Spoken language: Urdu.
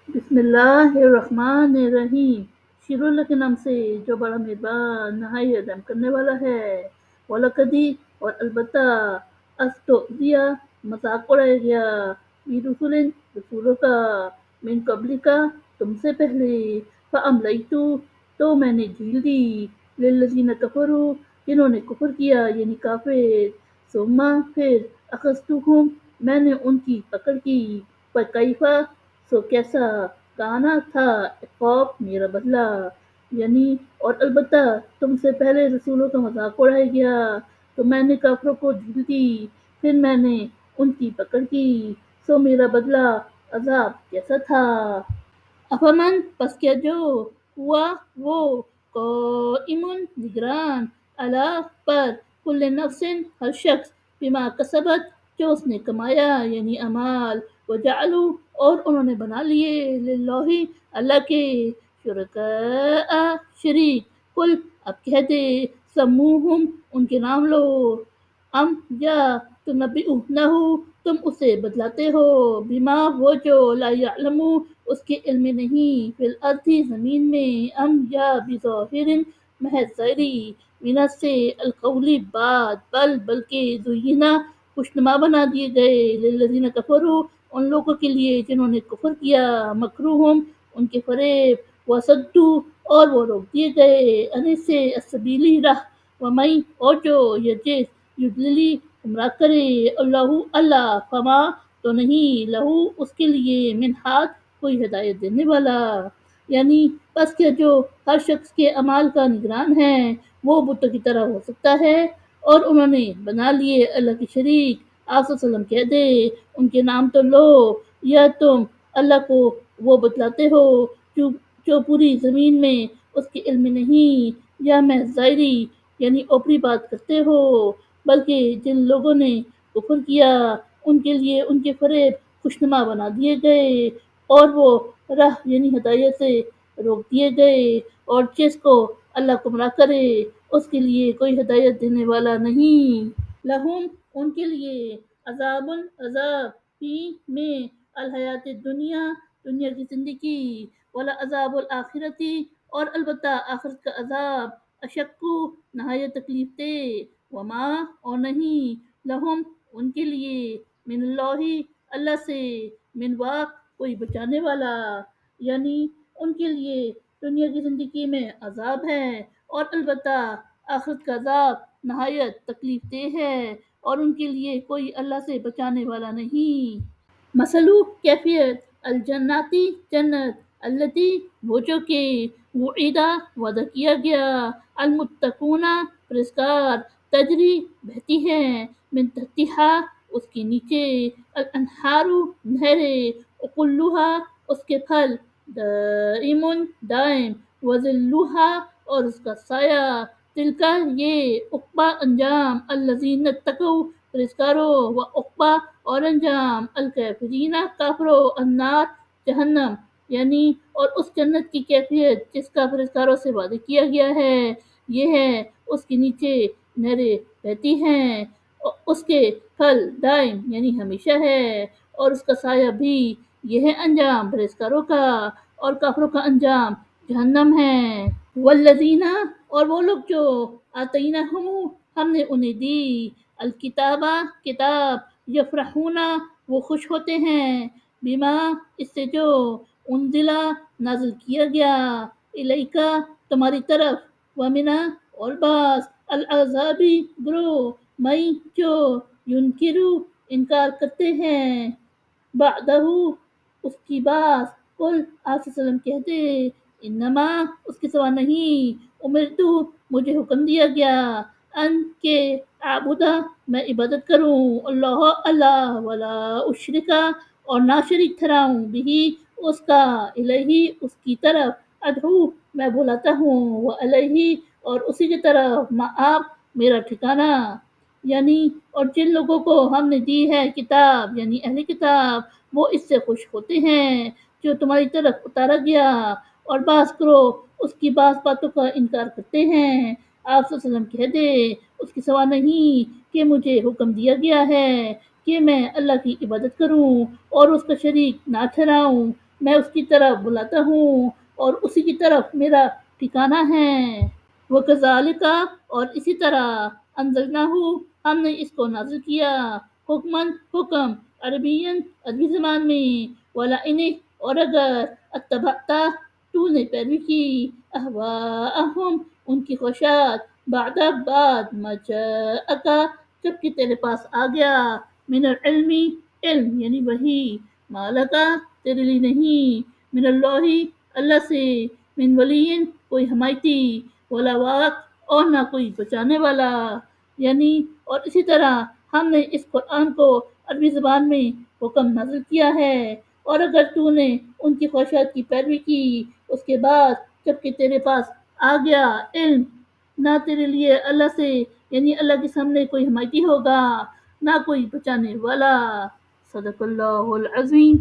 بسم اللہ الرحمن الرحیم، شروع اللہ کے نام سے جو بڑا مہربان نہایت رحم کرنے والا ہے۔ وَلَقَدِ اور البتہ استُہزِئَ مذاق اڑایا گیا بِرُسُلٍ رسولوں کا من قبلک تم سے پہلے، فَأَمْلَيْتُ تو میں نے جھیل دی لِلَّذِينَ كَفَرُوا جنہوں نے کفر کیا یعنی کافر، ثم پھر اخذتهم میں نے ان کی پکڑ کی، فَكَيْفَ سو کیسا کانا تھا عقاب میرا بدلہ، یعنی اور البتہ تم سے پہلے رسولوں کا مذاق اڑایا گیا تو میں نے کافروں کو جھیل دی، پھر میں نے ان کی پکڑ کی، سو میرا بدلہ عذاب کیسا تھا۔ افامن پس کیا جو ہوا وہ قائم نگران علی پر کل نفس ہر شخص بما کسبت جو اس نے کمایا یعنی اعمال، وجعلوا اور انہوں نے بنا لیے للہ اللہ کے شرکاء شریک، قل اب کہہ دے سموہم ان کے نام لو، ام یا تنبئونہ تم اسے بتلاتے ہو بما وہ جو لا یعلم اس کے علم میں نہیں، فی الارض زمین میں، ام یا بظاہر محض ظاہری، من سے القولی بات، بلکہ زینا خوشنما بنا دیے گئے للذین کفروا ان لوگوں کے لیے جنہوں نے کفر کیا، مکروہم ان کے فریب، وصدو اور وہ روک دیے گئے ان سے السبیلی راہ، ومن اور جو یضلل گمراہ کرے اللہ فما تو نہیں لہو اس کے لیے من ہاد کوئی ہدایت دینے والا، یعنی بس کیا جو ہر شخص کے اعمال کا نگران ہے وہ بتوں کی طرح ہو سکتا ہے، اور انہوں نے بنا لیے اللہ کی شریک، آپ صلی اللہ علیہ وسلم کہہ دے ان کے نام تو لو، یا تم اللہ کو وہ بتلاتے ہو جو پوری زمین میں اس کے علم میں نہیں، یا محض ظاہری یعنی اوپری بات کرتے ہو، بلکہ جن لوگوں نے کفر کیا ان کے لیے ان کے فریب خوشنما بنا دیے گئے، اور وہ راہ یعنی ہدایت سے روک دیے گئے، اور جس کو اللہ گمراہ کرے اس کے لیے کوئی ہدایت دینے والا نہیں۔ لہم ان کے لیے عذاب فی میں الحیات دنیا دنیا کی زندگی، ولعذاب الآخرتی اور البتہ آخرت کا عذاب اشق نہایت تکلیف دہ، وما اور نہیں لہم ان کے لیے من اللہ اللہ سے من واق کوئی بچانے والا، یعنی ان کے لیے دنیا کی زندگی میں عذاب ہے اور البتہ آخرت کا عذاب نہایت تکلیف دہ ہے، اور ان کے لیے کوئی اللہ سے بچانے والا نہیں۔ مثلو کیفیت الجناتی جنت، التی وہ جو کہ وعیدہ وعدہ کیا گیا، المتقون پرہیزگار، تجری بہتی ہے من تحتہا اس کے نیچے، الانہار نہریں، اکلھا اس کے پھل، دائم دائم، وظلھا اور اس کا سایہ، تلکا یہ عقبی انجام الذین اتقوا پرہیزگاروں، و عقبی اور انجام الکافرین کافروں النار جہنم، یعنی اور اس جنت کی کیفیت جس کا پرہیزگاروں سے وعدہ کیا گیا ہے یہ ہے اس کے نیچے نہریں بہتی ہیں، اس کے پھل دائم یعنی ہمیشہ ہے، اور اس کا سایہ بھی، یہ ہے انجام پرہیزگاروں کا، اور کافروں کا انجام جہنم ہے۔ والذین اور وہ لوگ جو آتیناہم ہم نے انہیں دی الکتاب کتاب، یفرحون وہ خوش ہوتے ہیں بما اس سے جو انزلا نازل کیا گیا الیکا تمہاری طرف، ومنا اور بعض العذاب گروہ میں جو ینکرو انکار کرتے ہیں بعدہ اس کی بات، قل آپ صلی اللہ علیہ وسلم کہہ دے انما اس کے سوا نہیں امرتو مجھے حکم دیا گیا ان کے اعبدہ میں عبادت کروں اللہ اللہ ولا اشرکا اور نہ شریک ٹھہراؤں بھی اس کا الہی اس کی طرف، ادعو میں بلاتا ہوں، وہ الہی اور اسی کی طرف مآب میرا ٹھکانہ، یعنی اور جن لوگوں کو ہم نے دی ہے کتاب یعنی اہل کتاب وہ اس سے خوش ہوتے ہیں جو تمہاری طرف اتارا گیا، اور بعض کرو اس کی بعض باتوں کا انکار کرتے ہیں، آپ صلی اللہ علیہ وسلم کہہ دے اس کے سوا نہیں کہ مجھے حکم دیا گیا ہے کہ میں اللہ کی عبادت کروں اور اس کا شریک نہ ٹھہراؤں، میں اس کی طرف بلاتا ہوں اور اسی کی طرف میرا ٹھکانہ ہے۔ وَكَذَلِكَ اور اسی طرح انزلناہ ہم نے اس کو نازل کیا، حکمن حکم، عربین عربی زبان میں، وَلَئِنِ اور اگر اتبعت تو نے پیروی کی، اہواءہم ان کی خواہشات، بعد ما جاءک جب کہ تیرے پاس آ گیا، من العلم علم یعنی وحی، مالکا تیرے لیے نہیں، من اللہ اللہ سے، من ولی کوئی حمایتی، ولا واق اور نہ کوئی بچانے والا، یعنی اور اسی طرح ہم نے اس قرآن کو عربی زبان میں حکم نازل کیا ہے، اور اگر تو نے ان کی خواہشات کی پیروی کی اس کے بعد جب کہ تیرے پاس آ گیا علم، نہ تیرے لیے اللہ سے یعنی اللہ کے سامنے کوئی حمایتی ہوگا، نہ کوئی بچانے والا۔ صدق اللہ العظیم۔